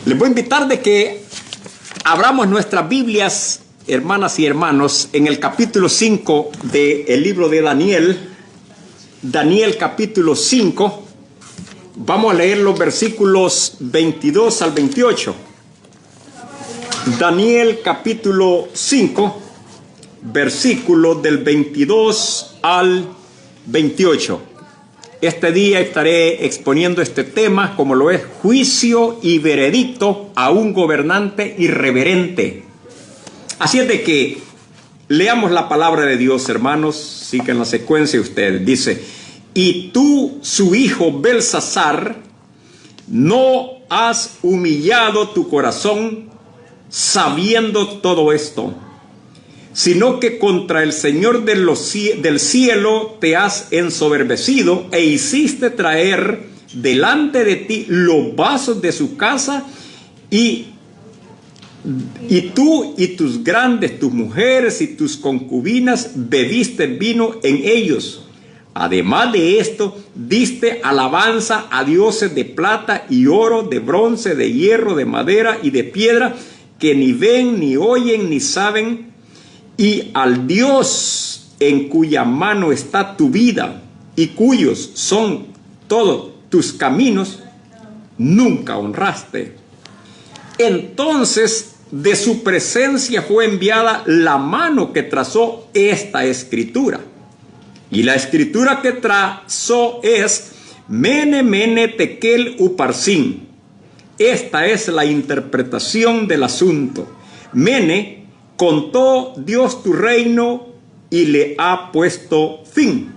Les voy a invitar de que abramos nuestras Biblias, hermanas y hermanos, en el capítulo 5 del libro de Daniel. Daniel capítulo 5. Vamos a leer los versículos 22 al 28. Daniel capítulo 5, versículos del 22 al 28. Este día estaré exponiendo este tema como lo es juicio y veredicto a un gobernante irreverente. Así es de que leamos la palabra de Dios, hermanos. Sigan la secuencia ustedes. Dice: y tú, su hijo Belsasar, no has humillado tu corazón sabiendo todo esto, sino que contra el Señor del cielo te has ensoberbecido e hiciste traer delante de ti los vasos de su casa, y tú y tus grandes, tus mujeres y tus concubinas bebiste vino en ellos. Además de esto, diste alabanza a dioses de plata y oro, de bronce, de hierro, de madera y de piedra, que ni ven, ni oyen, ni saben, y al Dios en cuya mano está tu vida y cuyos son todos tus caminos, nunca honraste. Entonces de su presencia fue enviada la mano que trazó esta escritura. Y la escritura que trazó es Mene, Mene, Tekel, Uparsin. Esta es la interpretación del asunto. Mene, contó Dios tu reino y le ha puesto fin.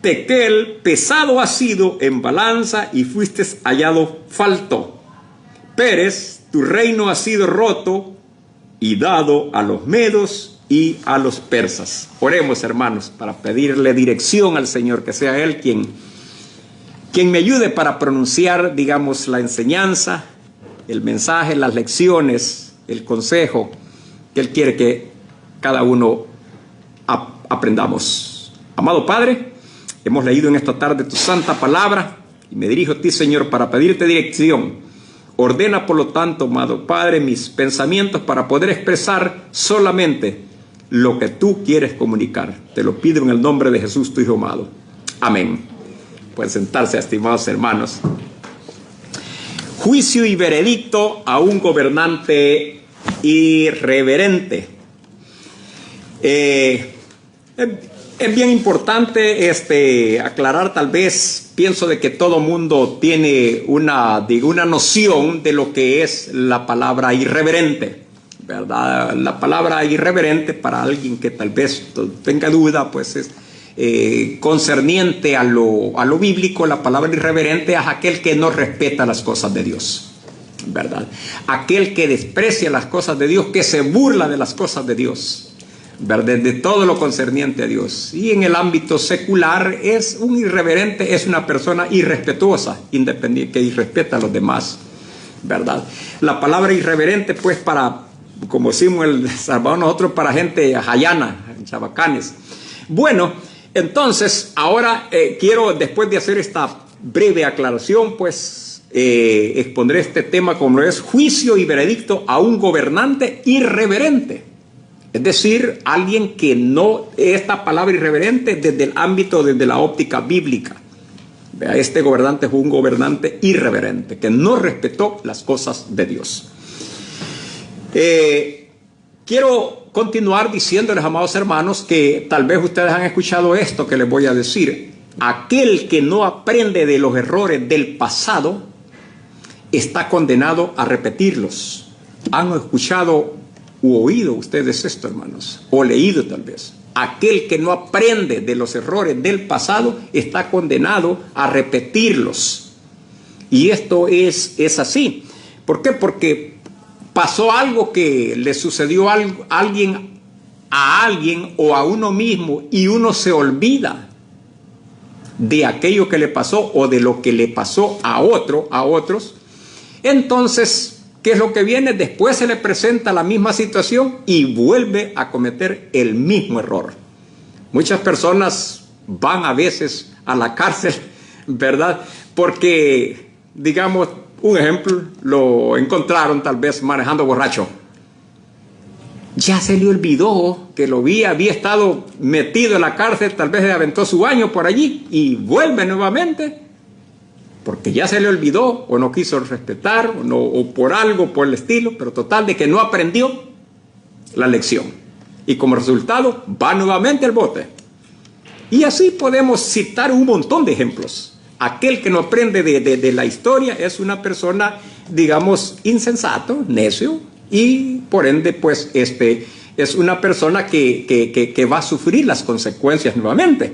Tekel, pesado has sido en balanza y fuiste hallado falto. Pérez, tu reino ha sido roto y dado a los medos y a los persas. Oremos, hermanos, para pedirle dirección al Señor, que sea Él quien me ayude para pronunciar, digamos, la enseñanza, el mensaje, las lecciones, el consejo que Él quiere que cada uno aprendamos. Amado Padre, hemos leído en esta tarde tu santa palabra y me dirijo a ti, Señor, para pedirte dirección. Ordena, por lo tanto, amado Padre, mis pensamientos para poder expresar solamente lo que tú quieres comunicar. Te lo pido en el nombre de Jesús, tu Hijo amado. Amén. Pueden sentarse, estimados hermanos. Juicio y veredicto a un gobernante irreverente. Es bien importante aclarar, tal vez, pienso de que todo mundo tiene una noción de lo que es la palabra irreverente, ¿verdad? La palabra irreverente, para alguien que tal vez tenga duda, pues es concerniente a lo bíblico. La palabra irreverente es aquel que no respeta las cosas de Dios, ¿verdad? Aquel que desprecia las cosas de Dios, que se burla de las cosas de Dios, ¿verdad? De todo lo concerniente a Dios. Y en el ámbito secular, es un irreverente, es una persona irrespetuosa, independiente, que irrespeta a los demás, ¿verdad? La palabra irreverente, pues, para, como decimos el Salvador nosotros, para gente jayana, chabacanes. Bueno, entonces, ahora quiero, después de hacer esta breve aclaración, pues, expondré este tema como es juicio y veredicto a un gobernante irreverente. Es decir, alguien que no, esta palabra irreverente desde el ámbito, desde la óptica bíblica. Vea, este gobernante es un gobernante irreverente, que no respetó las cosas de Dios. Quiero continuar diciéndoles, amados hermanos, que tal vez ustedes han escuchado esto que les voy a decir. Aquel que no aprende de los errores del pasado está condenado a repetirlos. ¿Han escuchado u oído ustedes esto, hermanos? O leído tal vez. Aquel que no aprende de los errores del pasado está condenado a repetirlos. Y esto es así. ¿Por qué? Porque pasó algo que le sucedió a alguien o a uno mismo, y uno se olvida de aquello que le pasó o de lo que le pasó a otros. Entonces, ¿qué es lo que viene? Después se le presenta la misma situación y vuelve a cometer el mismo error. Muchas personas van a veces a la cárcel, ¿verdad? Porque, digamos, Un ejemplo, lo encontraron tal vez manejando borracho. Ya se le olvidó que había estado metido en la cárcel, tal vez le aventó su baño por allí y vuelve nuevamente, porque ya se le olvidó o no quiso respetar o por algo por el estilo, pero total de que no aprendió la lección. Y como resultado va nuevamente al bote. Y así podemos citar un montón de ejemplos. Aquel que no aprende de la historia es una persona, digamos, insensato, necio, y por ende, pues, es una persona que va a sufrir las consecuencias nuevamente.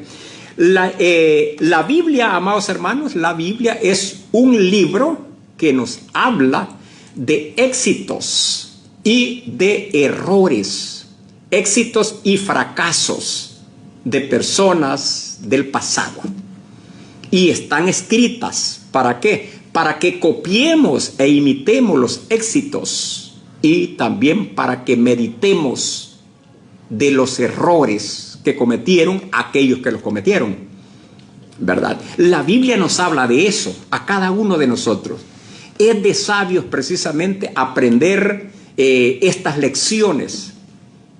La Biblia, amados hermanos, la Biblia es un libro que nos habla de éxitos y de errores, éxitos y fracasos de personas del pasado. Y están escritas, ¿para qué? Para que copiemos e imitemos los éxitos y también para que meditemos de los errores que cometieron aquellos que los cometieron, ¿verdad? La Biblia nos habla de eso a cada uno de nosotros. Es de sabios precisamente aprender estas lecciones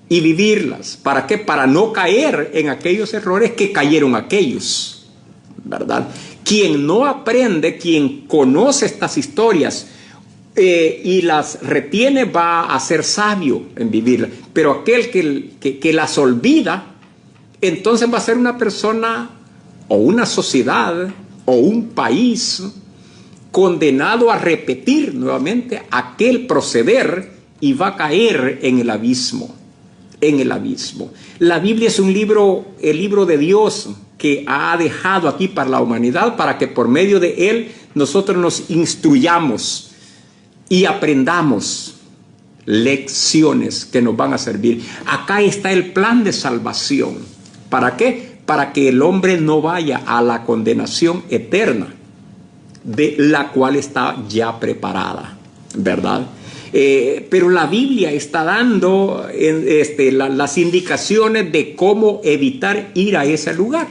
y vivirlas. ¿Para qué? Para no caer en aquellos errores que cayeron aquellos, ¿verdad? Quien no aprende, quien conoce estas historias y las retiene, va a ser sabio en vivirlas. Pero aquel que las olvida, entonces va a ser una persona o una sociedad o un país condenado a repetir nuevamente aquel proceder y va a caer en el abismo. En el abismo. La Biblia es un libro, el libro de Dios que ha dejado aquí para la humanidad, para que por medio de él nosotros nos instruyamos y aprendamos lecciones que nos van a servir. Acá está el plan de salvación. ¿Para qué? Para que el hombre no vaya a la condenación eterna, de la cual está ya preparada, ¿verdad? Pero la Biblia está dando las indicaciones de cómo evitar ir a ese lugar.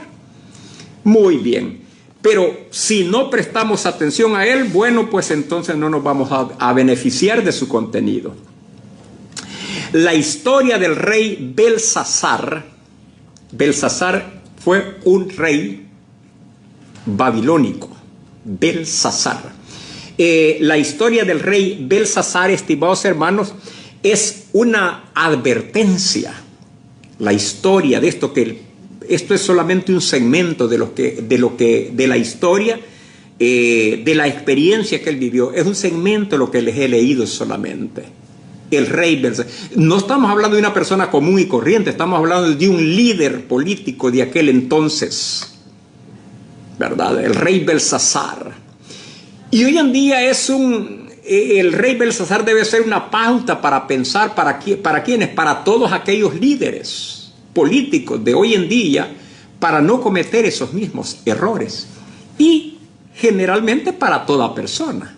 Muy bien, pero si no prestamos atención a él, bueno, pues entonces no nos vamos a beneficiar de su contenido. La historia del rey Belsasar. Belsasar fue un rey babilónico. Belsasar. La historia del rey Belsasar, estimados hermanos, es una advertencia. La historia de esto, esto es solamente un segmento de la historia, de la experiencia que él vivió. Es un segmento lo que les he leído solamente. El rey Belsasar. No estamos hablando de una persona común y corriente, estamos hablando de un líder político de aquel entonces, ¿verdad? El rey Belsasar. Y hoy en día el rey Belsasar debe ser una pauta para pensar para quiénes, para todos aquellos líderes políticos de hoy en día, para no cometer esos mismos errores. Y generalmente para toda persona.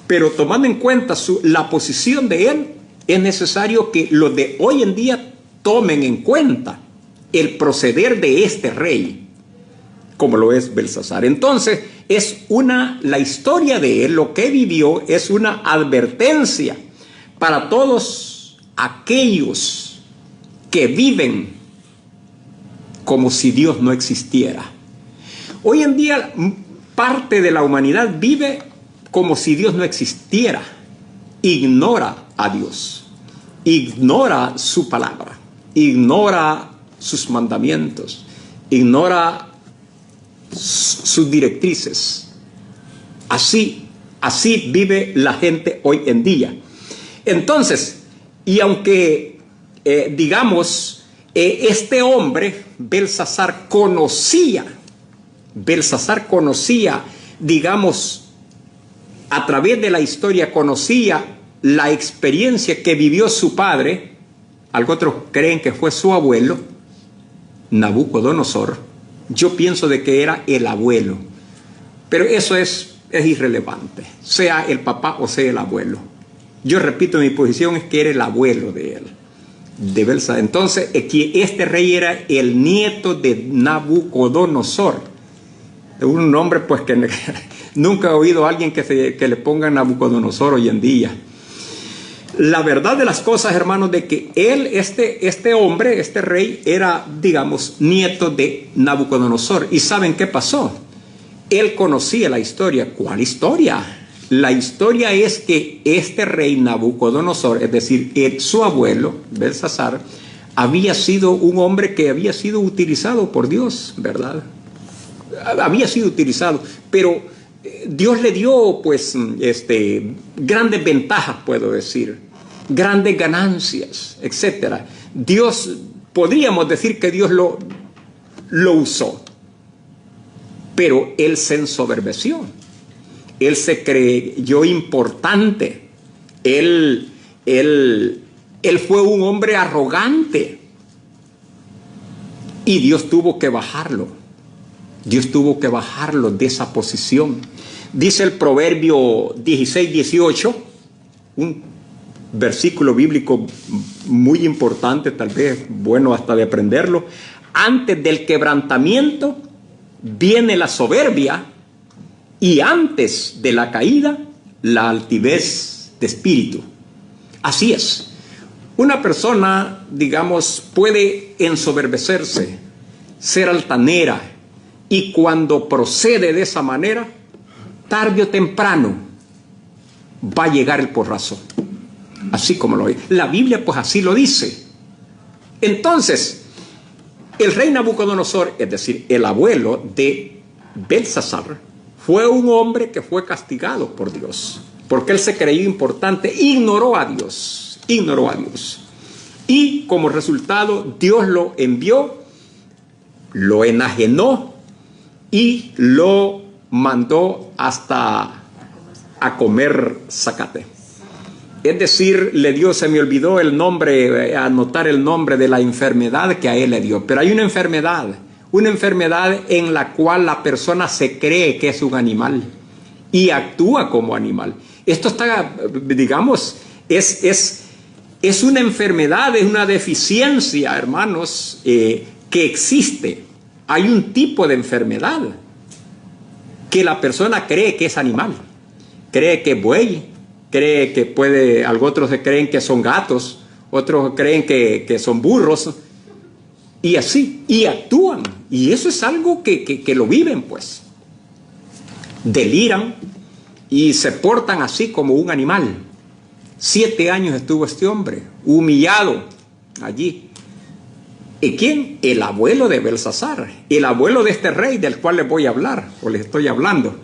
Pero tomando en cuenta la posición de él, es necesario que los de hoy en día tomen en cuenta el proceder de este rey, como lo es Belsasar. Entonces, la historia de él, lo que vivió, es una advertencia para todos aquellos que viven como si Dios no existiera. Hoy en día, parte de la humanidad vive como si Dios no existiera. Ignora a Dios, ignora su palabra, ignora sus mandamientos, ignora sus directrices. Así vive la gente hoy en día. Entonces, y aunque digamos, este hombre, Belsasar conocía, digamos, a través de la historia, conocía la experiencia que vivió su padre. Algunos creen que fue su abuelo, Nabucodonosor. Yo pienso de que era el abuelo, pero eso es irrelevante, sea el papá o sea el abuelo. Yo repito, mi posición es que era el abuelo de él, de Belsasar. Entonces, este rey era el nieto de Nabucodonosor, un nombre pues que Nunca he oído a alguien que le ponga Nabucodonosor hoy en día. La verdad de las cosas, hermanos, de que él, este hombre, este rey, era, digamos, nieto de Nabucodonosor. ¿Y saben qué pasó? Él conocía la historia. ¿Cuál historia? La historia es que este rey Nabucodonosor, es decir, su abuelo, Belsasar, había sido un hombre que había sido utilizado por Dios, ¿verdad? Había sido utilizado, pero Dios le dio, pues, grandes ventajas, puedo decir, grandes ganancias, etc. Dios, podríamos decir que Dios lo usó, pero él se ensoberbeció. Él se creyó importante. Él fue un hombre arrogante. Y Dios tuvo que bajarlo. Dios tuvo que bajarlo de esa posición. Dice el Proverbio 16:18, un versículo bíblico muy importante, tal vez bueno hasta de aprenderlo. Antes del quebrantamiento viene la soberbia, y antes de la caída, la altivez de espíritu. Así es. Una persona, digamos, puede ensoberbecerse, ser altanera, y cuando procede de esa manera, tarde o temprano, va a llegar el porrazo. Así como lo dice. La Biblia, pues así lo dice. Entonces, el rey Nabucodonosor, es decir, el abuelo de Belsasar, fue un hombre que fue castigado por Dios, porque él se creyó importante, ignoró a Dios. Y como resultado, Dios lo envió, lo enajenó y lo mandó hasta a comer zacate. Es decir, le dio, se me olvidó el nombre, anotar el nombre de la enfermedad que a él le dio. Pero hay una enfermedad en la cual la persona se cree que es un animal y actúa como animal. Esto está, digamos, es una enfermedad, es una deficiencia, hermanos, que existe. Hay un tipo de enfermedad que la persona cree que es animal, cree que es buey, cree que puede, otros creen que son gatos, otros creen que son burros, y así, y actúan, y eso es algo que lo viven, pues. Deliran y se portan así como un animal. 7 años estuvo este hombre, humillado allí. ¿Y quién? El abuelo de Belsasar, el abuelo de este rey del cual les voy a hablar, o les estoy hablando.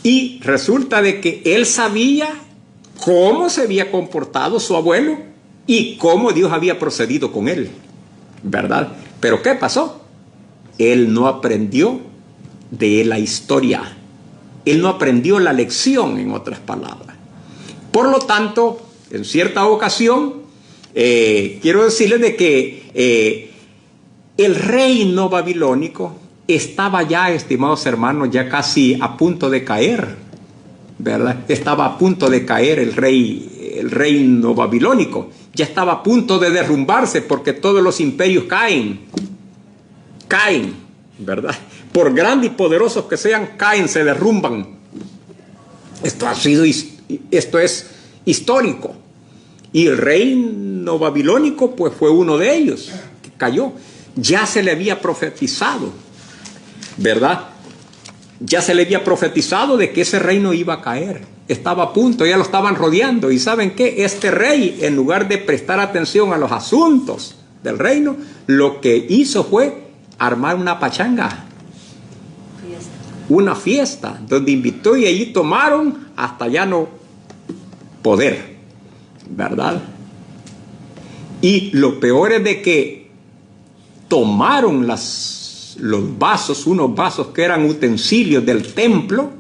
Y resulta de que él sabía cómo se había comportado su abuelo y cómo Dios había procedido con él, ¿verdad? Pero ¿qué pasó? Él no aprendió de la historia. Él no aprendió la lección, en otras palabras. Por lo tanto, en cierta ocasión, quiero decirles de que el reino babilónico estaba ya, estimados hermanos, ya casi a punto de caer, ¿verdad? Estaba a punto de caer el reino babilónico. Ya estaba a punto de derrumbarse porque todos los imperios caen, ¿verdad? Por grandes y poderosos que sean, caen, se derrumban. Esto es histórico. Y el reino babilónico, pues fue uno de ellos que cayó. Ya se le había profetizado, ¿verdad? Ya se le había profetizado de que ese reino iba a caer. Estaba a punto, ya lo estaban rodeando. ¿Y saben qué? Este rey, en lugar de prestar atención a los asuntos del reino, lo que hizo fue armar una pachanga. Una fiesta, donde invitó y allí tomaron hasta ya no poder, ¿verdad? Y lo peor es de que tomaron los vasos, unos vasos que eran utensilios del templo,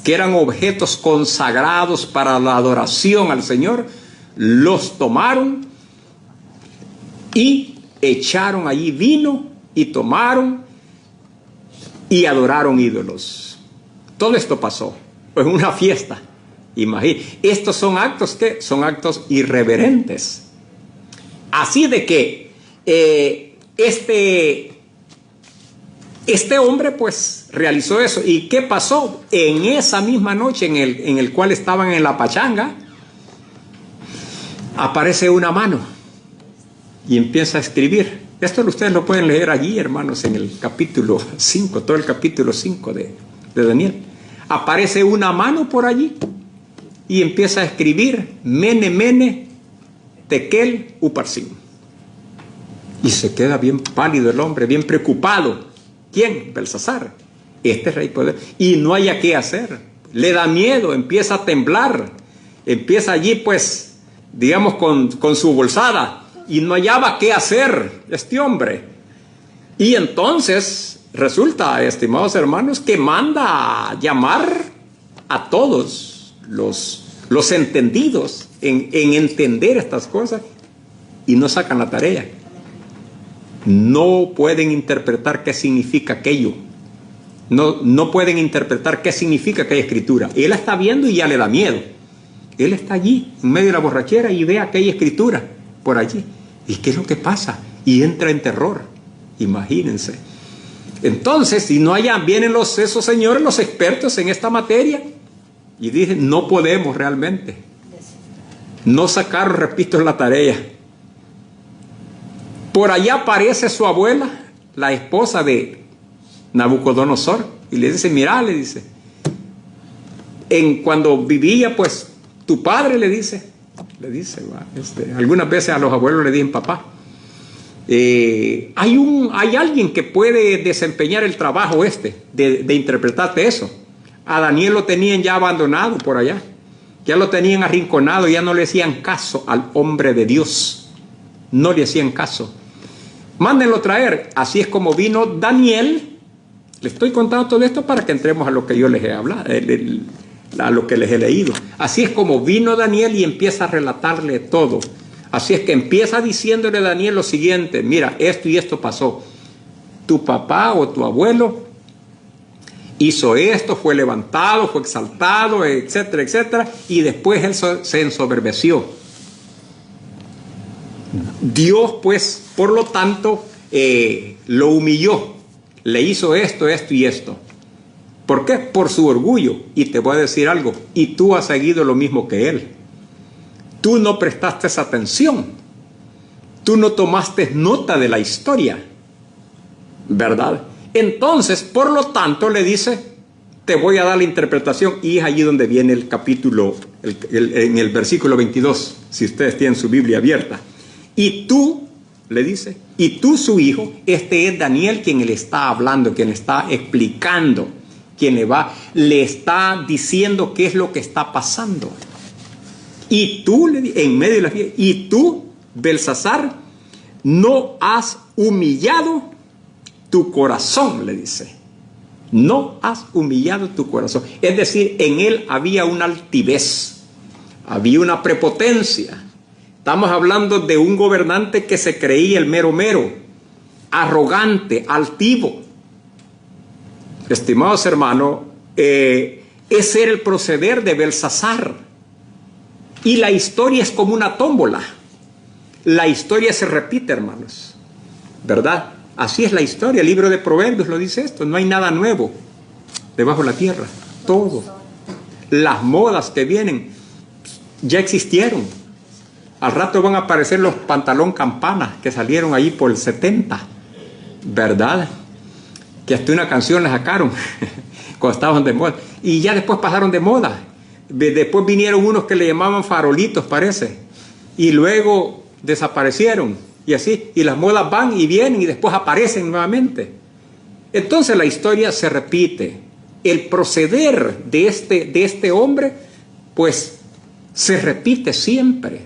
que eran objetos consagrados para la adoración al Señor, los tomaron y echaron allí vino y tomaron y adoraron ídolos. Todo esto pasó en una fiesta. Imagínense, estos son actos que son actos irreverentes. Así de que este Este hombre pues realizó eso. ¿Y qué pasó? En esa misma noche en el cual estaban en la pachanga, aparece una mano y empieza a escribir. Esto ustedes lo pueden leer allí, hermanos, en el capítulo 5, todo el capítulo 5 de Daniel. Aparece una mano por allí y empieza a escribir Mene, Mene, Tekel, Uparsin. Y se queda bien pálido el hombre, bien preocupado. ¿Quién? Belsasar. Este rey poder. Y no haya qué hacer. Le da miedo, empieza a temblar. Empieza allí, pues, digamos, con su bolsada. Y no hallaba qué hacer este hombre. Y entonces resulta, estimados hermanos, que manda a llamar a todos los entendidos en entender estas cosas y no sacan la tarea. No pueden interpretar qué significa aquello. No pueden interpretar qué significa aquella escritura. Él está viendo y ya le da miedo. Él está allí, en medio de la borrachera, y ve aquella escritura por allí. ¿Y qué es lo que pasa? Y entra en terror. Imagínense. Entonces, si no hayan, vienen esos señores, los expertos en esta materia, y dicen, no podemos realmente. No sacaron, repito, la tarea. Por allá aparece su abuela, la esposa de Nabucodonosor, y le dice, mira, le dice, cuando vivía, pues, tu padre, le dice, algunas veces a los abuelos le dicen papá, hay alguien que puede desempeñar el trabajo de interpretarte eso. A Daniel lo tenían ya abandonado por allá, ya lo tenían arrinconado, ya no le hacían caso al hombre de Dios, no le hacían caso. Mándenlo traer. Así es como vino Daniel. Les estoy contando todo esto para que entremos a lo que yo les he hablado, a lo que les he leído. Así es como vino Daniel y empieza a relatarle todo. Así es que empieza diciéndole a Daniel lo siguiente: mira, esto y esto pasó. Tu papá o tu abuelo hizo esto, fue levantado, fue exaltado, etcétera, etcétera, y después él se ensoberbeció. Dios, pues, por lo tanto, lo humilló, le hizo esto, esto y esto. ¿Por qué? Por su orgullo. Y te voy a decir algo, y tú has seguido lo mismo que él. Tú no prestaste esa atención, tú no tomaste nota de la historia, ¿verdad? Entonces, por lo tanto, le dice, te voy a dar la interpretación, y es allí donde viene el capítulo, en el versículo 22, si ustedes tienen su Biblia abierta. Y tú, le dice, y tú su hijo, este es Daniel quien le está hablando, quien le está explicando, quien le está diciendo qué es lo que está pasando. Y tú, en medio de la fiesta, y tú, Belsasar, no has humillado tu corazón, le dice. No has humillado tu corazón. Es decir, en él había una altivez, había una prepotencia. Estamos hablando de un gobernante que se creía el mero mero, arrogante, altivo. Estimados hermanos, ese era el proceder de Belsasar. Y la historia es como una tómbola. La historia se repite, hermanos, ¿verdad? Así es la historia. El libro de Proverbios lo dice esto. No hay nada nuevo debajo de la tierra. Todo. Las modas que vienen ya existieron. Al rato van a aparecer los pantalón campana que salieron ahí por el 70, ¿verdad? Que hasta una canción la sacaron cuando estaban de moda. Y ya después pasaron de moda. Después vinieron unos que le llamaban farolitos, parece. Y luego desaparecieron. Y así. Y las modas van y vienen y después aparecen nuevamente. Entonces la historia se repite. El proceder de este hombre, pues, se repite siempre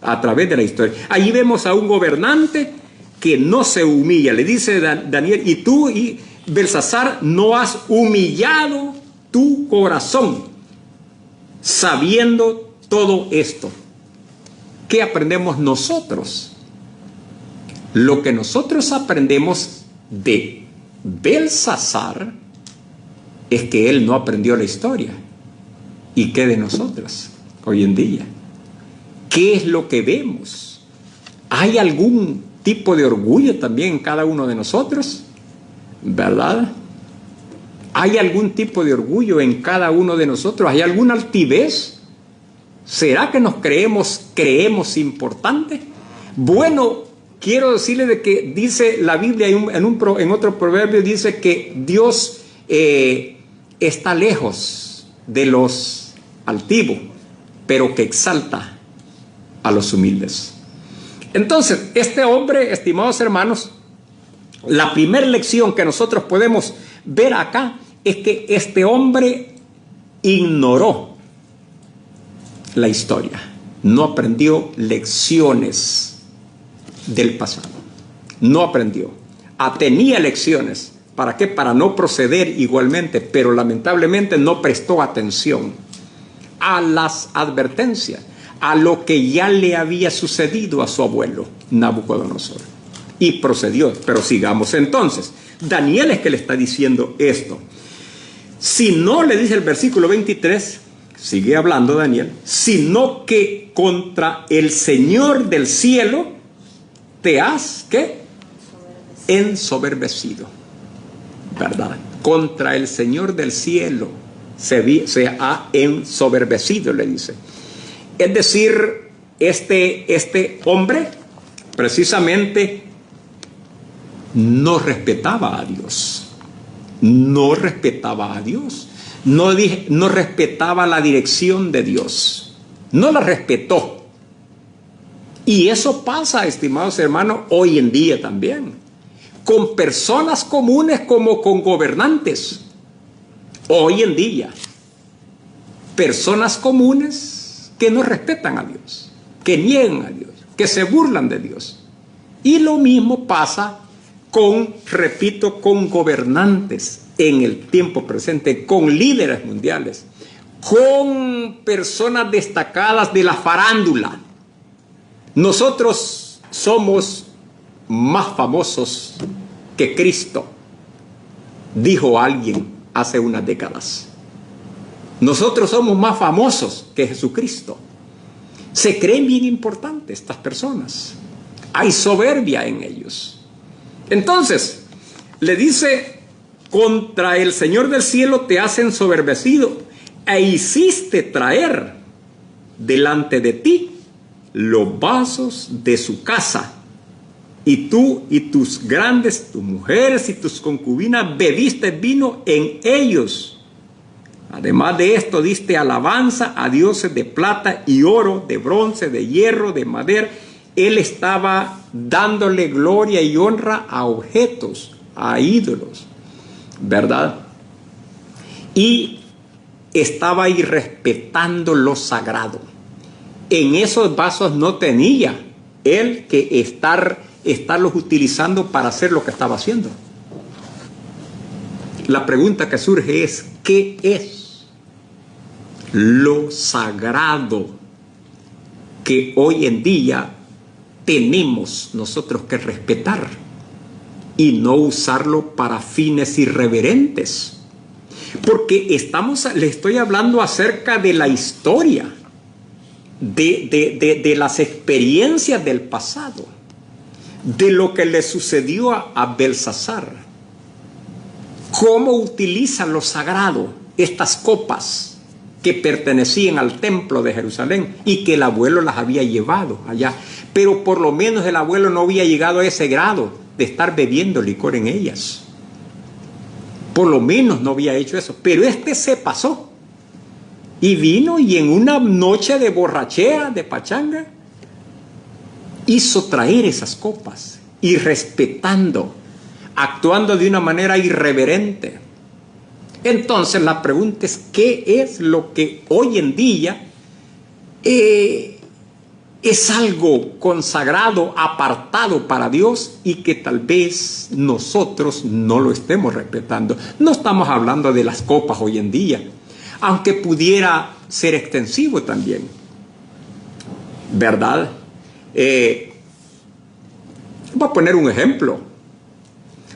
a través de la historia. Allí vemos a un gobernante que no se humilla. Le dice Daniel, y tú, y Belsasar, no has humillado tu corazón sabiendo todo esto. ¿Qué aprendemos nosotros? Lo que nosotros aprendemos de Belsasar es que él no aprendió la historia. ¿Y qué de nosotros hoy en día? ¿Qué es lo que vemos? ¿Hay algún tipo de orgullo también en cada uno de nosotros? ¿verdad? ¿Hay algún tipo de orgullo en cada uno de nosotros? ¿Hay alguna altivez? ¿Será que nos creemos importantes? Bueno, quiero decirle de que dice la Biblia en otro proverbio, dice que Dios está lejos de los altivos, pero que exalta a los humildes. Entonces, este hombre, estimados hermanos, la primera lección que nosotros podemos ver acá es que este hombre ignoró la historia, no aprendió lecciones del pasado, no aprendió. Tenía lecciones, ¿para qué? Para no proceder igualmente, pero lamentablemente no prestó atención a las advertencias, a lo que ya le había sucedido a su abuelo Nabucodonosor, y procedió. Pero sigamos entonces. Daniel es que le está diciendo esto. Si no, le dice el versículo 23, sigue hablando Daniel, sino que contra el Señor del cielo te has, ¿qué? Ensoberbecido, ¿verdad? Contra el Señor del cielo se ha ensoberbecido, le dice. Es decir, este hombre precisamente no respetaba a Dios. No respetaba a Dios. No respetaba la dirección de Dios. No la respetó. Y eso pasa, estimados hermanos, hoy en día también. Con personas comunes como con gobernantes. Hoy en día. Personas comunes que no respetan a Dios, que niegan a Dios, que se burlan de Dios. Y lo mismo pasa repito, con gobernantes en el tiempo presente, con líderes mundiales, con personas destacadas de la farándula. Nosotros somos más famosos que Cristo, dijo alguien hace unas décadas. Nosotros somos más famosos que Jesucristo. Se creen bien importantes estas personas. Hay soberbia en ellos. Entonces, le dice, contra el Señor del cielo te has ensoberbecido e hiciste traer delante de ti los vasos de su casa. Y tú y tus mujeres y tus concubinas bebiste vino en ellos. Además de esto, diste alabanza a dioses de plata y oro, de bronce, de hierro, de madera. Él estaba dándole gloria y honra a objetos, a ídolos, ¿verdad? Y estaba ahí respetando lo sagrado. En esos vasos no tenía él que estarlos utilizando para hacer lo que estaba haciendo. La pregunta que surge es, ¿qué es lo sagrado que hoy en día tenemos nosotros que respetar y no usarlo para fines irreverentes? Porque le estoy hablando acerca de la historia, de las experiencias del pasado, de lo que le sucedió a Belsasar. ¿Cómo utiliza lo sagrado estas copas que pertenecían al templo de Jerusalén y que el abuelo las había llevado allá? Pero por lo menos el abuelo no había llegado a ese grado de estar bebiendo licor en ellas. Por lo menos no había hecho eso. Pero este se pasó. Y vino y en una noche de borrachera, de pachanga, hizo traer esas copas. Y respetando, actuando de una manera irreverente. Entonces la pregunta es, ¿qué es lo que hoy en día es algo consagrado, apartado para Dios y que tal vez nosotros no lo estemos respetando? No estamos hablando de las copas hoy en día, aunque pudiera ser extensivo también, ¿verdad? Voy a poner un ejemplo.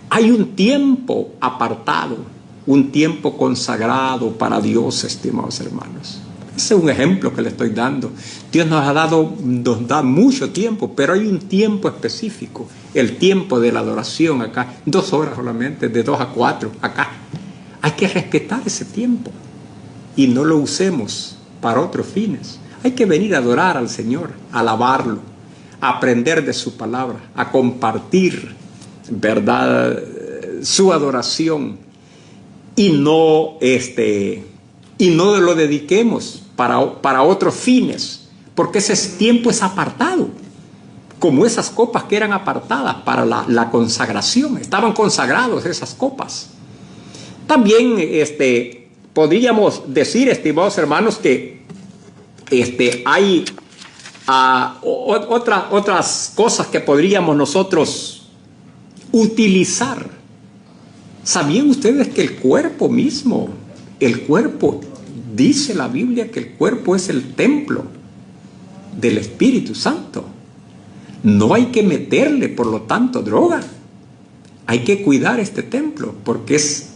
Hay un tiempo apartado, un tiempo consagrado para Dios, estimados hermanos. Ese es un ejemplo que le estoy dando. Dios nos da mucho tiempo, pero hay un tiempo específico. El tiempo de la adoración acá, 2 horas solamente, de 2 a 4 acá. Hay que respetar ese tiempo y no lo usemos para otros fines. Hay que venir a adorar al Señor, a alabarlo, a aprender de su palabra, a compartir, ¿verdad?, su adoración, y no lo dediquemos para otros fines, porque ese tiempo es apartado, como esas copas que eran apartadas para la consagración. Estaban consagrados esas copas. También podríamos decir, estimados hermanos, que hay otras cosas que podríamos nosotros utilizar. ¿Sabían ustedes que el cuerpo mismo, dice la Biblia que el cuerpo es el templo del Espíritu Santo? No hay que meterle, por lo tanto, droga. Hay que cuidar este templo, porque es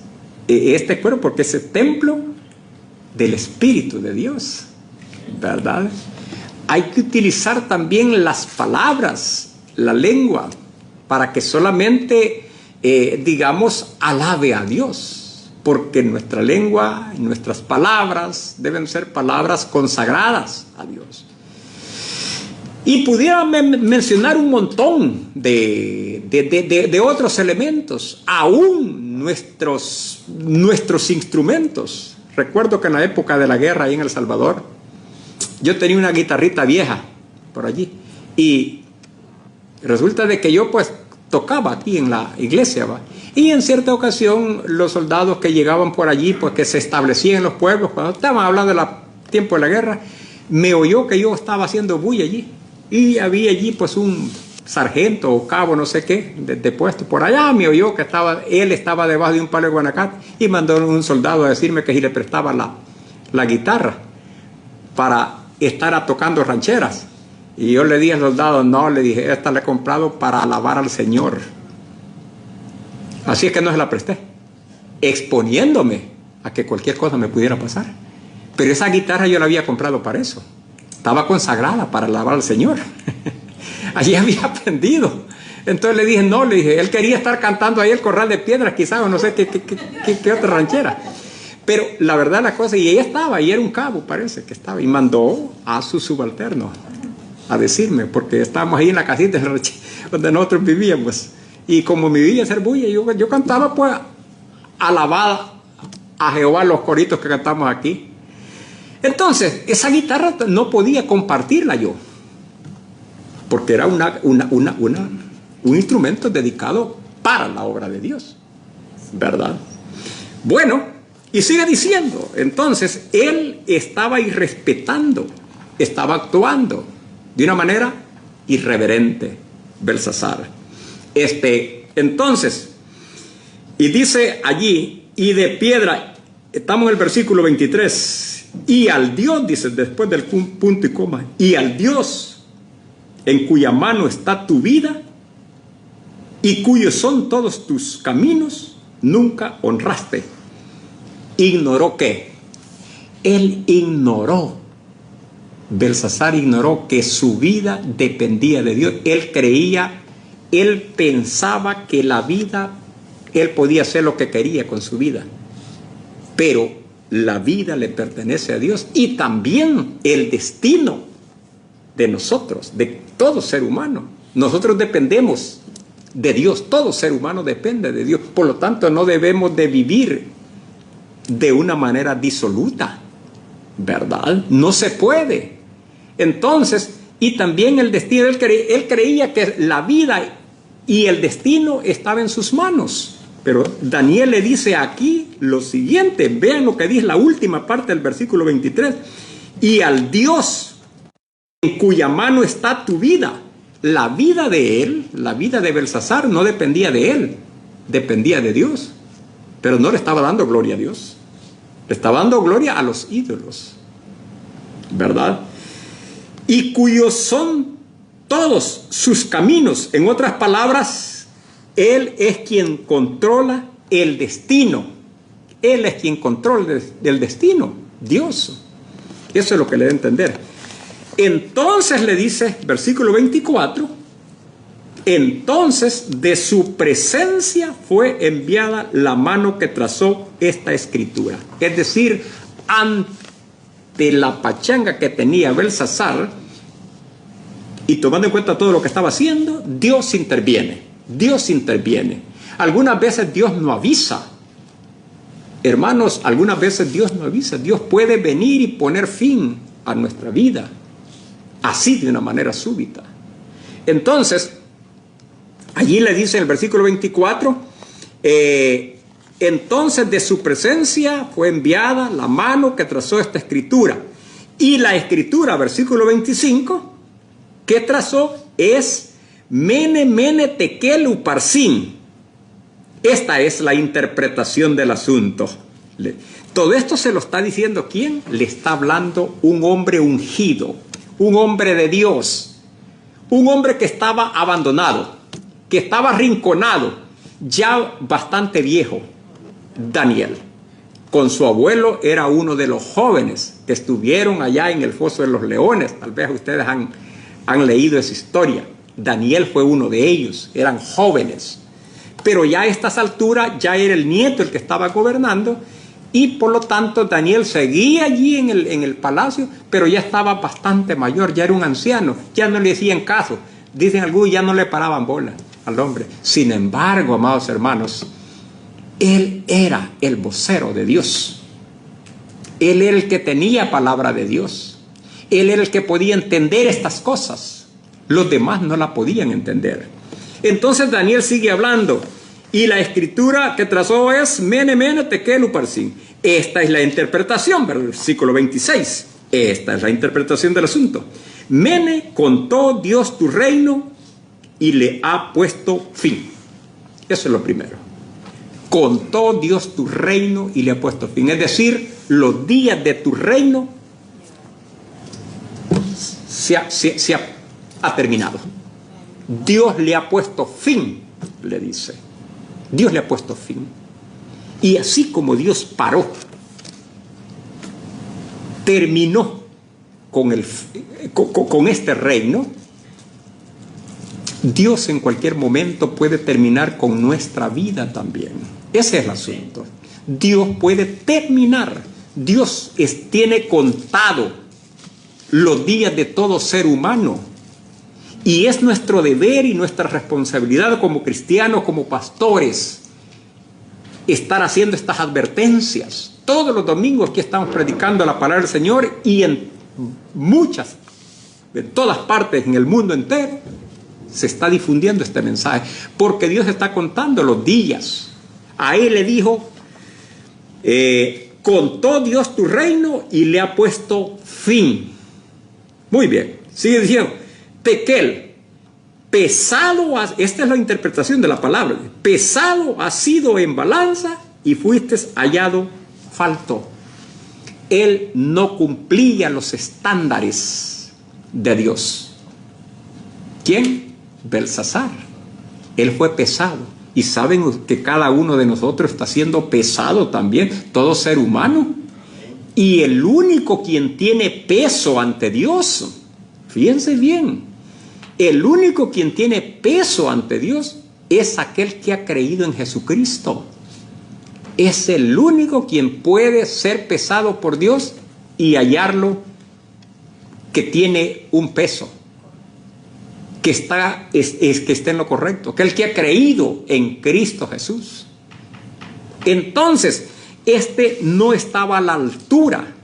porque es el templo del Espíritu de Dios, ¿verdad? Hay que utilizar también las palabras, la lengua, para que solamente, alabe a Dios, porque nuestra lengua, nuestras palabras deben ser palabras consagradas a Dios. Y pudiera mencionar un montón de otros elementos, aún nuestros instrumentos. Recuerdo que en la época de la guerra ahí en El Salvador, yo tenía una guitarrita vieja por allí, y resulta de que yo pues tocaba aquí en la iglesia, ¿va? Y en cierta ocasión los soldados que llegaban por allí, pues que se establecían en los pueblos, cuando estaban hablando del tiempo de la guerra, me oyó que yo estaba haciendo bulla allí, y había allí pues un sargento o cabo, no sé qué, de puesto por allá, me oyó que él estaba debajo de un palo de guanacaste, y mandó un soldado a decirme que si le prestaba la guitarra para estar tocando rancheras. Y yo le dije al soldado, no, le dije, esta la he comprado para alabar al Señor. Así es que no se la presté, exponiéndome a que cualquier cosa me pudiera pasar. Pero esa guitarra yo la había comprado para eso. Estaba consagrada para alabar al Señor. Allí había aprendido. Entonces le dije, no, le dije, él quería estar cantando ahí el Corral de Piedras, quizás, o no sé qué otra ranchera. Pero la verdad la cosa, y ella estaba, y era un cabo, parece que estaba, y mandó a su subalterno a decirme, porque estábamos ahí en la casita donde nosotros vivíamos, y como me vivía hacer bulla, yo cantaba pues alabada a Jehová, los coritos que cantamos aquí. Entonces esa guitarra no podía compartirla yo, porque era un instrumento dedicado para la obra de Dios, ¿verdad? Bueno, y sigue diciendo, entonces él estaba irrespetando, estaba actuando de una manera irreverente, Belsasar. Entonces, y dice allí, y de piedra, estamos en el versículo 23, y al Dios, dice después del punto y coma, y al Dios en cuya mano está tu vida y cuyos son todos tus caminos, nunca honraste. ¿Ignoró qué? Él ignoró. Belsasar ignoró que su vida dependía de Dios. Él pensaba que la vida, él podía hacer lo que quería con su vida. Pero la vida le pertenece a Dios, y también el destino de nosotros, de todo ser humano. Nosotros dependemos de Dios, todo ser humano depende de Dios. Por lo tanto, no debemos de vivir de una manera disoluta, ¿verdad? No se puede. Entonces, y también el destino, él creía que la vida y el destino estaba en sus manos. Pero Daniel le dice aquí lo siguiente, vean lo que dice la última parte del versículo 23, y al Dios en cuya mano está tu vida. La vida de él, la vida de Belsasar no dependía de él, dependía de Dios, pero no le estaba dando gloria a Dios, le estaba dando gloria a los ídolos, ¿verdad? Y cuyos son todos sus caminos. En otras palabras, él es quien controla el destino. Él es quien controla el destino, Dios. Eso es lo que le da a entender. Entonces le dice, versículo 24, entonces de su presencia fue enviada la mano que trazó esta escritura. Es decir, ante la pachanga que tenía Belsasar, y tomando en cuenta todo lo que estaba haciendo, Dios interviene. Dios interviene. Algunas veces Dios no avisa. Hermanos, algunas veces Dios no avisa. Dios puede venir y poner fin a nuestra vida, así de una manera súbita. Entonces, allí le dice en el versículo 24, entonces de su presencia fue enviada la mano que trazó esta escritura. Y la escritura, versículo 25, que trazó es Mene, Mene, Tekel, Uparsin. Esta es la interpretación del asunto. Todo esto se lo está diciendo ¿quién? Le está hablando un hombre ungido, un hombre de Dios, un hombre que estaba abandonado, que estaba arrinconado, ya bastante viejo, Daniel. Con su abuelo era uno de los jóvenes que estuvieron allá en el foso de los leones. Tal vez ustedes han leído esa historia. Daniel fue uno de ellos, eran jóvenes. Pero ya a estas alturas ya era el nieto el que estaba gobernando y por lo tanto Daniel seguía allí en el palacio, pero ya estaba bastante mayor, ya era un anciano, ya no le hacían caso. Dicen algunos, ya no le paraban bola al hombre. Sin embargo, amados hermanos, él era el vocero de Dios. Él era el que tenía palabra de Dios. Él era el que podía entender estas cosas. Los demás no la podían entender. Entonces Daniel sigue hablando. Y la escritura que trazó es Mene, Mene, Tekel, Uparsin. Esta es la interpretación, versículo 26. Esta es la interpretación del asunto. Mene, contó Dios tu reino y le ha puesto fin. Eso es lo primero. Contó Dios tu reino y le ha puesto fin. Es decir, los días de tu reino ha terminado. Dios le ha puesto fin, le dice. Dios le ha puesto fin. Y así como Dios paró, terminó con este reino, Dios en cualquier momento puede terminar con nuestra vida también. Ese es el asunto. Dios puede terminar. Dios tiene contado los días de todo ser humano. Y es nuestro deber y nuestra responsabilidad como cristianos, como pastores, estar haciendo estas advertencias. Todos los domingos aquí estamos predicando la palabra del Señor y en todas partes, en el mundo entero, se está difundiendo este mensaje. Porque Dios está contando los días. A él le dijo, contó Dios tu reino y le ha puesto fin. Muy bien, sigue diciendo. Tekel, pesado, esta es la interpretación de la palabra, pesado has sido en balanza y fuiste hallado falto. Él no cumplía los estándares de Dios. ¿Quién? Belsasar. Él fue pesado. Y saben que cada uno de nosotros está siendo pesado también, todo ser humano. Y el único quien tiene peso ante Dios, fíjense bien, el único quien tiene peso ante Dios es aquel que ha creído en Jesucristo. Es el único quien puede ser pesado por Dios y hallarlo que tiene un peso, que está en lo correcto, que el que ha creído en Cristo Jesús. Entonces, no estaba a la altura.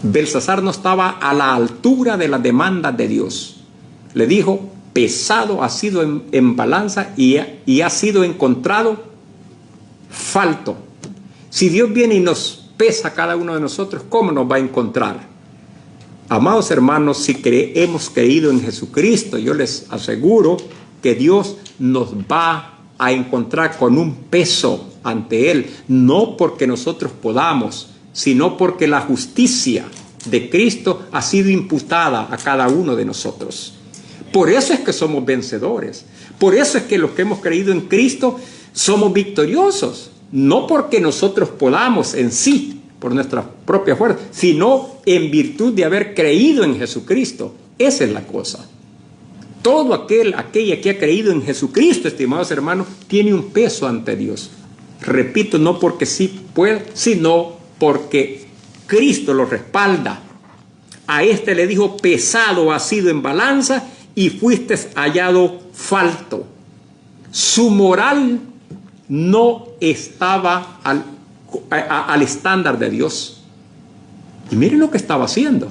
Belsasar no estaba a la altura de las demandas de Dios. Le dijo, pesado ha sido en balanza y ha sido encontrado falto. Si Dios viene y nos pesa a cada uno de nosotros, ¿cómo nos va a encontrar? Amados hermanos, si hemos creído en Jesucristo, yo les aseguro que Dios nos va a encontrar con un peso ante Él, no porque nosotros podamos, sino porque la justicia de Cristo ha sido imputada a cada uno de nosotros. Por eso es que somos vencedores. Por eso es que los que hemos creído en Cristo somos victoriosos. No porque nosotros podamos en sí, por nuestra propia fuerza, sino en virtud de haber creído en Jesucristo. Esa es la cosa. Todo aquella que ha creído en Jesucristo, estimados hermanos, tiene un peso ante Dios. Repito, no porque sí pueda, sino porque Cristo lo respalda. A este le dijo: pesado has sido en balanza y fuiste hallado falto. Su moral no estaba al estándar de Dios. Y miren lo que estaba haciendo.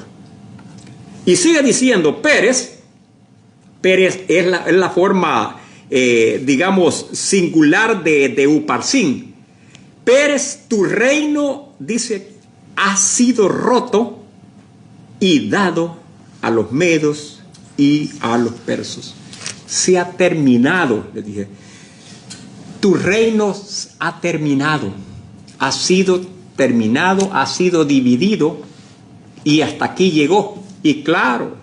Y sigue diciendo: Pérez es la forma, digamos, singular de Uparsín. Pérez, tu reino, dice, ha sido roto y dado a los medos y a los persas. Se ha terminado, le dije. Tu reino ha terminado, ha sido terminado, ha sido dividido y hasta aquí llegó. Y claro,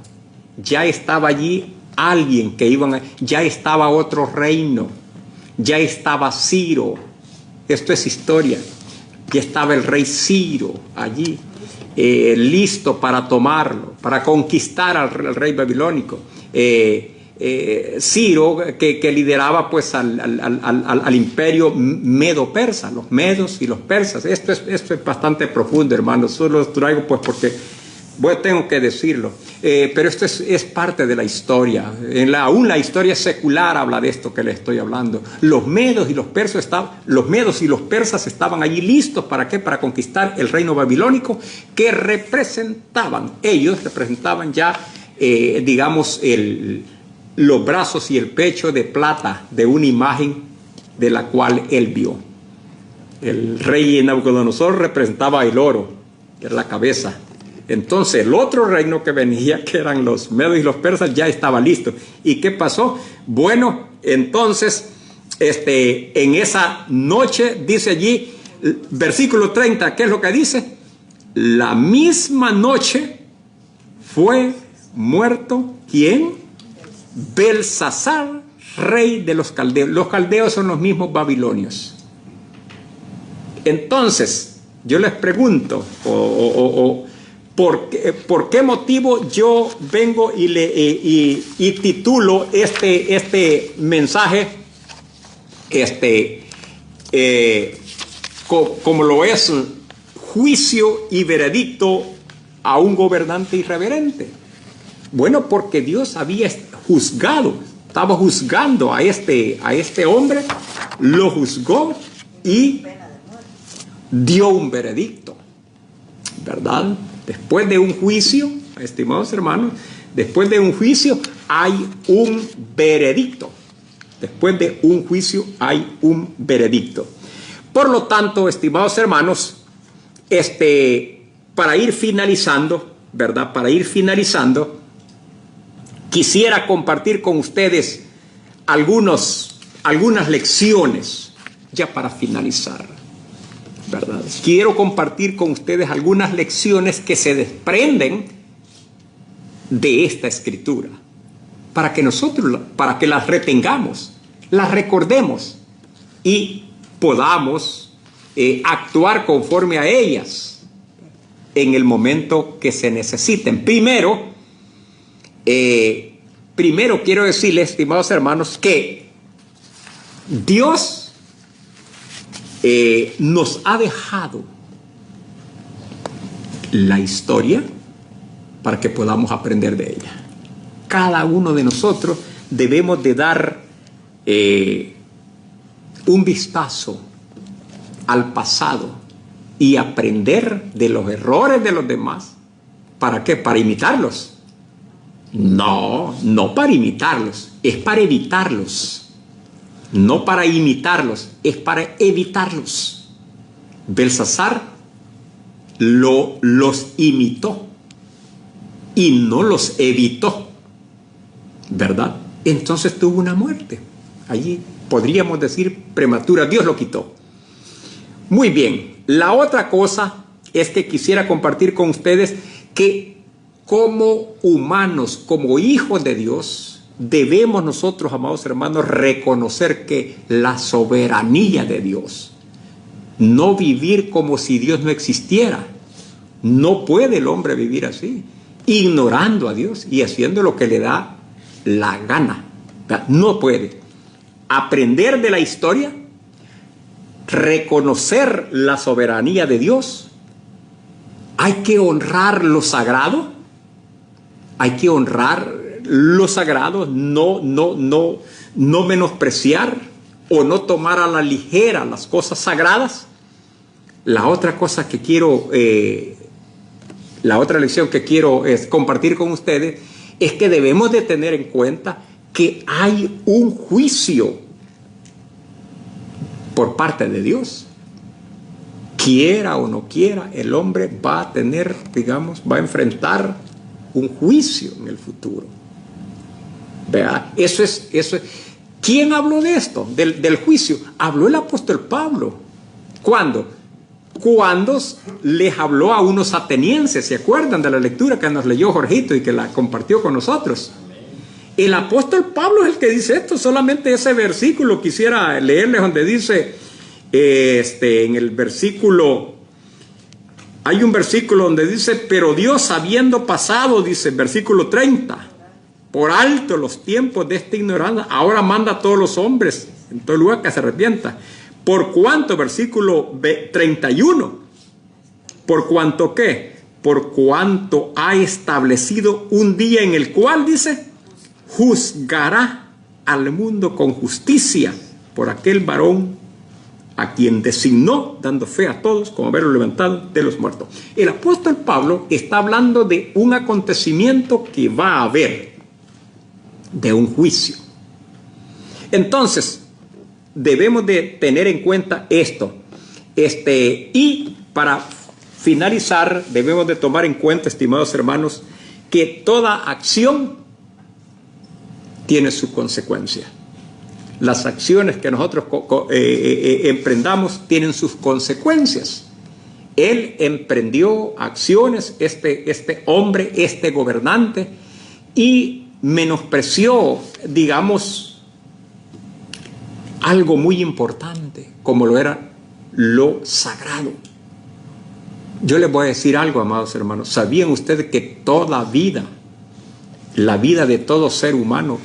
ya estaba allí alguien que ya estaba otro reino, ya estaba Ciro. Esto es historia. Ya estaba el rey Ciro allí, listo para tomarlo, para conquistar al rey babilónico. Ciro, que lideraba pues al imperio medo-persa, los medos y los persas. Esto es bastante profundo, hermanos. Solo lo traigo pues porque tengo que decirlo. Pero esto es parte de la historia. Aún la historia secular habla de esto que le estoy hablando. Los medos y los persas estaban allí listos. ¿Para qué? Para conquistar el reino babilónico, que ellos representaban ya, digamos, los brazos y el pecho de plata de una imagen de la cual él vio. El rey Nabucodonosor representaba el oro, que era la cabeza. Entonces el otro reino que venía, que eran los medos y los persas, ya estaba listo. ¿Y qué pasó? Bueno, entonces, en esa noche, dice allí, versículo 30, ¿qué es lo que dice? La misma noche fue muerto, ¿quién? Belsasar, rey de los caldeos. Los caldeos son los mismos babilonios. Entonces, yo les pregunto, ¿por qué motivo yo vengo y titulo este mensaje como lo es juicio y veredicto a un gobernante irreverente? Bueno, porque Dios había juzgado, estaba juzgando a este hombre, lo juzgó y dio un veredicto, ¿verdad? Después de un juicio, estimados hermanos, después de un juicio hay un veredicto. Después de un juicio hay un veredicto. Por lo tanto, estimados hermanos, para ir finalizando, ¿verdad? Para ir finalizando, quisiera compartir con ustedes algunas lecciones, ya para finalizar, ¿verdad? Quiero compartir con ustedes algunas lecciones que se desprenden de esta escritura, para que las retengamos, las recordemos y podamos actuar conforme a ellas en el momento que se necesiten. Primero quiero decirles, estimados hermanos, que Dios nos ha dejado la historia para que podamos aprender de ella. Cada uno de nosotros debemos de dar un vistazo al pasado y aprender de los errores de los demás. ¿Para qué? ¿Para imitarlos? No para imitarlos, es para evitarlos. No para imitarlos, es para evitarlos. Belsasar los imitó y no los evitó, ¿verdad? Entonces tuvo una muerte. Allí podríamos decir prematura, Dios lo quitó. Muy bien, la otra cosa es que quisiera compartir con ustedes que como humanos, como hijos de Dios, debemos nosotros, amados hermanos, reconocer que la soberanía de Dios No vivir como si Dios no existiera. No puede el hombre vivir así, ignorando a Dios y haciendo lo que le da la gana. No puede. Aprender de la historia, reconocer la soberanía de Dios. Hay que honrar lo sagrado. Hay que honrar lo sagrado, no menospreciar o no tomar a la ligera las cosas sagradas. La otra cosa que quiero, la otra lección que quiero compartir con ustedes es que debemos de tener en cuenta que hay un juicio por parte de Dios. Quiera o no quiera, el hombre va a tener, digamos, va a enfrentar un juicio en el futuro. ¿Verdad? Eso es. ¿Quién habló de esto? Del juicio. Habló el apóstol Pablo. ¿Cuándo? Cuando les habló a unos atenienses. ¿Se acuerdan de la lectura que nos leyó Jorgito y que la compartió con nosotros? El apóstol Pablo es el que dice esto. Solamente ese versículo quisiera leerles donde dice, en el versículo, hay un versículo donde dice, pero Dios habiendo pasado, dice, versículo 30, por alto los tiempos de esta ignorancia, ahora manda a todos los hombres en todo lugar que se arrepienta. Por cuanto, versículo 31, por cuanto ¿qué? Por cuanto ha establecido un día en el cual, dice, juzgará al mundo con justicia por aquel varón a quien designó, dando fe a todos como haberlo levantado de los muertos. El apóstol Pablo está hablando de un acontecimiento que va a haber, de un juicio. Entonces, debemos de tener en cuenta esto. Y para finalizar, debemos de tomar en cuenta, estimados hermanos, que toda acción tiene su consecuencia. Las acciones que nosotros emprendamos tienen sus consecuencias. Él emprendió acciones, este hombre, este gobernante, y menospreció, digamos, algo muy importante, como lo era lo sagrado. Yo les voy a decir algo, amados hermanos. ¿Sabían ustedes que toda vida, la vida de todo ser humano,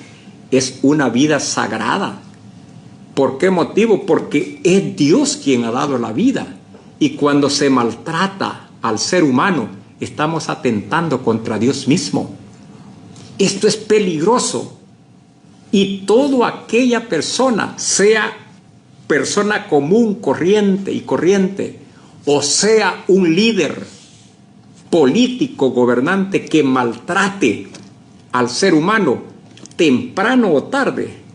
es una vida sagrada? ¿Por qué motivo? Porque es Dios quien ha dado la vida. Y cuando se maltrata al ser humano, estamos atentando contra Dios mismo. Esto es peligroso. Y toda aquella persona, sea persona común, corriente, o sea un líder político, gobernante, que maltrate al ser humano, temprano o tarde,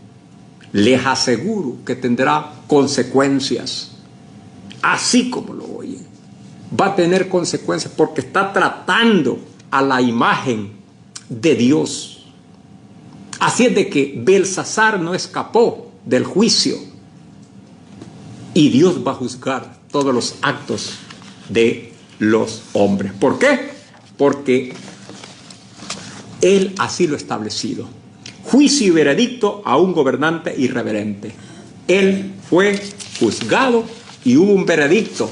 les aseguro que tendrá consecuencias. Así como lo oyen, va a tener consecuencias porque está tratando a la imagen de Dios. Así es de que Belsasar no escapó del juicio y Dios va a juzgar todos los actos de los hombres. ¿Por qué? Porque Él así lo ha establecido. Juicio y veredicto a un gobernante irreverente. Él fue juzgado y hubo un veredicto.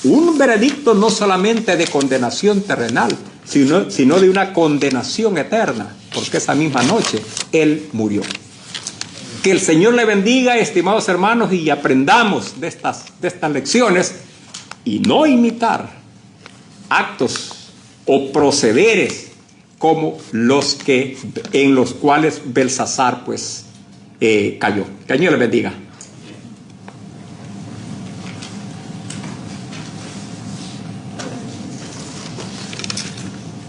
Un veredicto no solamente de condenación terrenal, sino de una condenación eterna, porque esa misma noche Él murió. Que el Señor le bendiga, estimados hermanos, y aprendamos de estas lecciones y no imitar actos o procederes como los que en los cuales Belsasar pues cayó. Que el Señor le bendiga.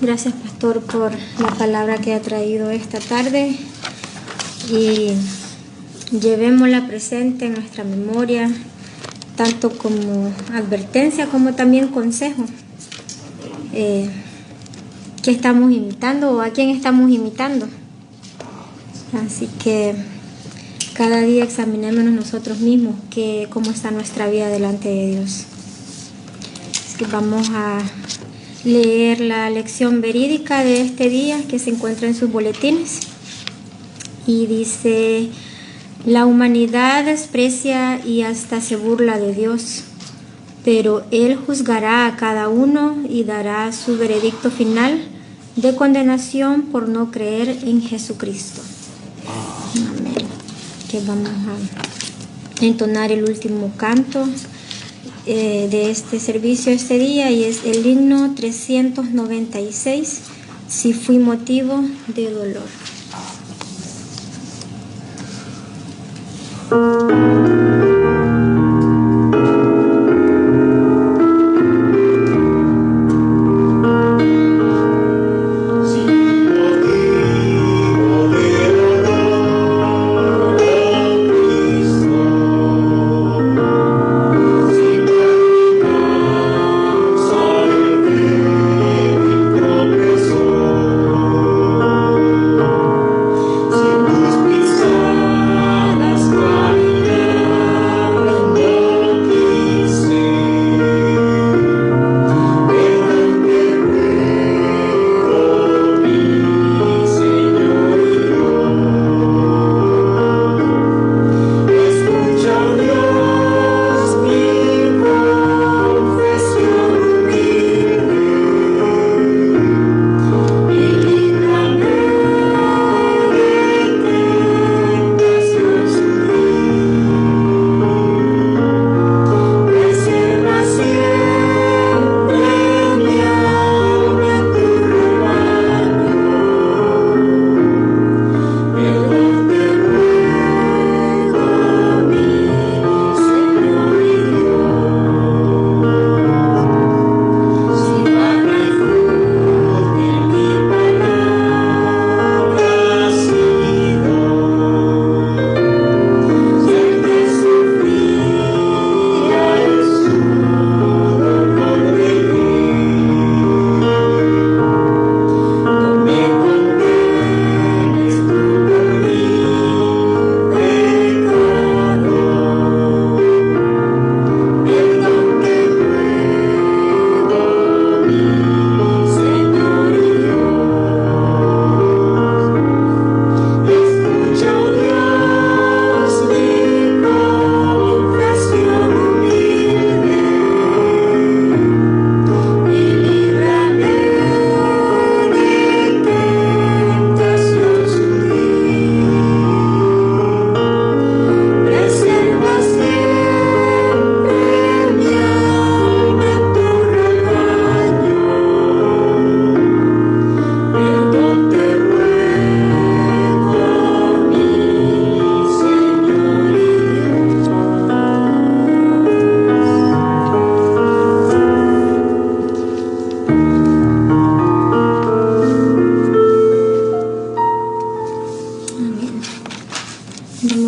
Gracias, pastor, por la palabra que ha traído esta tarde, y llevémosla presente en nuestra memoria, tanto como advertencia como también consejo. ¿Qué estamos imitando o a quién estamos imitando? Así que cada día examinémonos nosotros mismos cómo está nuestra vida delante de Dios. Así que vamos a leer la lección verídica de este día que se encuentra en sus boletines, y dice: la humanidad desprecia y hasta se burla de Dios, pero Él juzgará a cada uno y dará su veredicto final de condenación por no creer en Jesucristo. Amén. Que vamos a entonar el último canto de este servicio este día, y es el himno 396, Si fui motivo de dolor.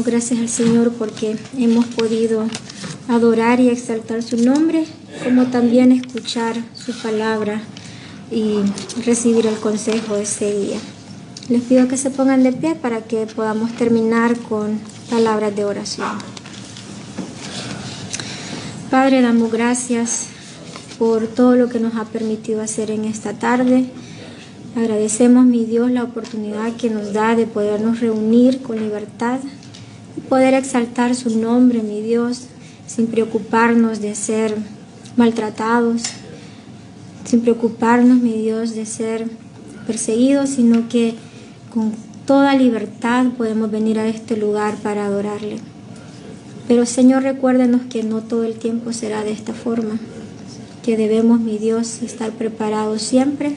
Gracias al Señor porque hemos podido adorar y exaltar su nombre, como también escuchar su palabra y recibir el consejo de este día. Les pido que se pongan de pie para que podamos terminar con palabras de oración. Padre, damos gracias por todo lo que nos ha permitido hacer en esta tarde. Agradecemos, mi Dios, la oportunidad que nos da de podernos reunir con libertad y poder exaltar su nombre, mi Dios, sin preocuparnos de ser maltratados, sin preocuparnos, mi Dios, de ser perseguidos, sino que con toda libertad podemos venir a este lugar para adorarle. Pero, Señor, recuérdenos que no todo el tiempo será de esta forma, que debemos, mi Dios, estar preparados siempre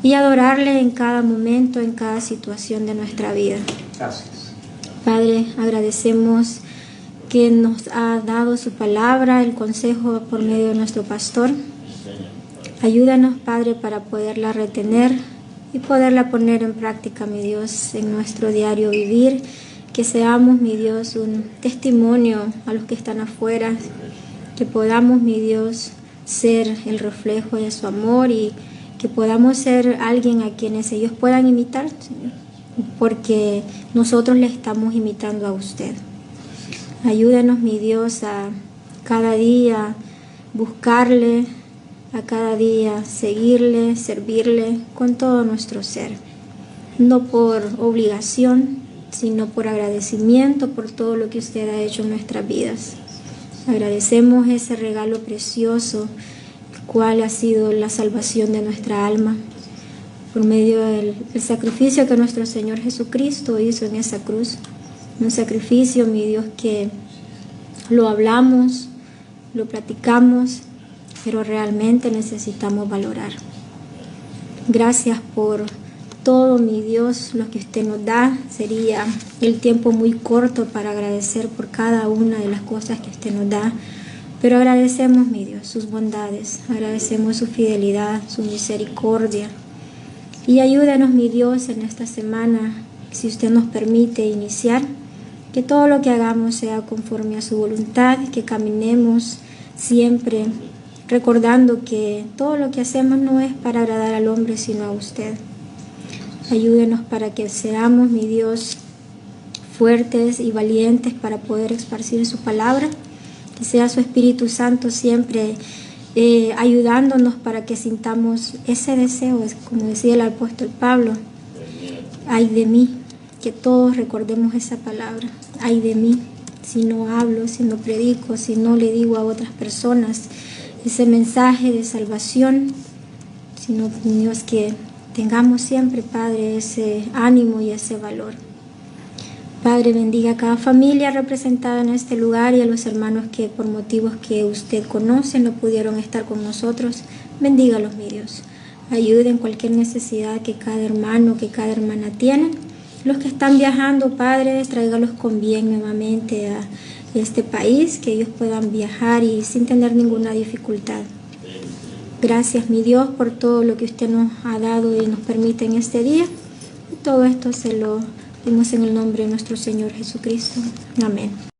y adorarle en cada momento, en cada situación de nuestra vida. Gracias. Padre, agradecemos que nos ha dado su palabra, el consejo por medio de nuestro pastor. Ayúdanos, Padre, para poderla retener y poderla poner en práctica, mi Dios, en nuestro diario vivir. Que seamos, mi Dios, un testimonio a los que están afuera. Que podamos, mi Dios, ser el reflejo de su amor y que podamos ser alguien a quienes ellos puedan imitar, Señor, porque nosotros le estamos imitando a usted. Ayúdanos, mi Dios, a cada día buscarle, a cada día seguirle, servirle con todo nuestro ser, no por obligación, sino por agradecimiento por todo lo que usted ha hecho en nuestras vidas. Agradecemos ese regalo precioso, el cual ha sido la salvación de nuestra alma, por medio del sacrificio que nuestro Señor Jesucristo hizo en esa cruz. Un sacrificio, mi Dios, que lo hablamos, lo platicamos, pero realmente necesitamos valorar. Gracias por todo, mi Dios, lo que usted nos da. Sería el tiempo muy corto para agradecer por cada una de las cosas que usted nos da, pero agradecemos, mi Dios, sus bondades, agradecemos su fidelidad, su misericordia. Y ayúdanos, mi Dios, en esta semana, si usted nos permite iniciar, que todo lo que hagamos sea conforme a su voluntad, que caminemos siempre recordando que todo lo que hacemos no es para agradar al hombre, sino a usted. Ayúdenos para que seamos, mi Dios, fuertes y valientes para poder esparcir su palabra, que sea su Espíritu Santo siempre ayudándonos para que sintamos ese deseo, como decía el apóstol Pablo, ay de mí, que todos recordemos esa palabra, ay de mí, si no hablo, si no predico, si no le digo a otras personas ese mensaje de salvación, sino, Dios, que tengamos siempre, Padre, ese ánimo y ese valor. Padre, bendiga a cada familia representada en este lugar y a los hermanos que por motivos que usted conoce no pudieron estar con nosotros. Bendígalos, mi Dios. Ayuden cualquier necesidad que cada hermano, que cada hermana tienen. Los que están viajando, Padre, tráigalos con bien nuevamente a este país, que ellos puedan viajar y sin tener ninguna dificultad. Gracias, mi Dios, por todo lo que usted nos ha dado y nos permite en este día. Y todo esto se lo pedimos en el nombre de nuestro Señor Jesucristo. Amén.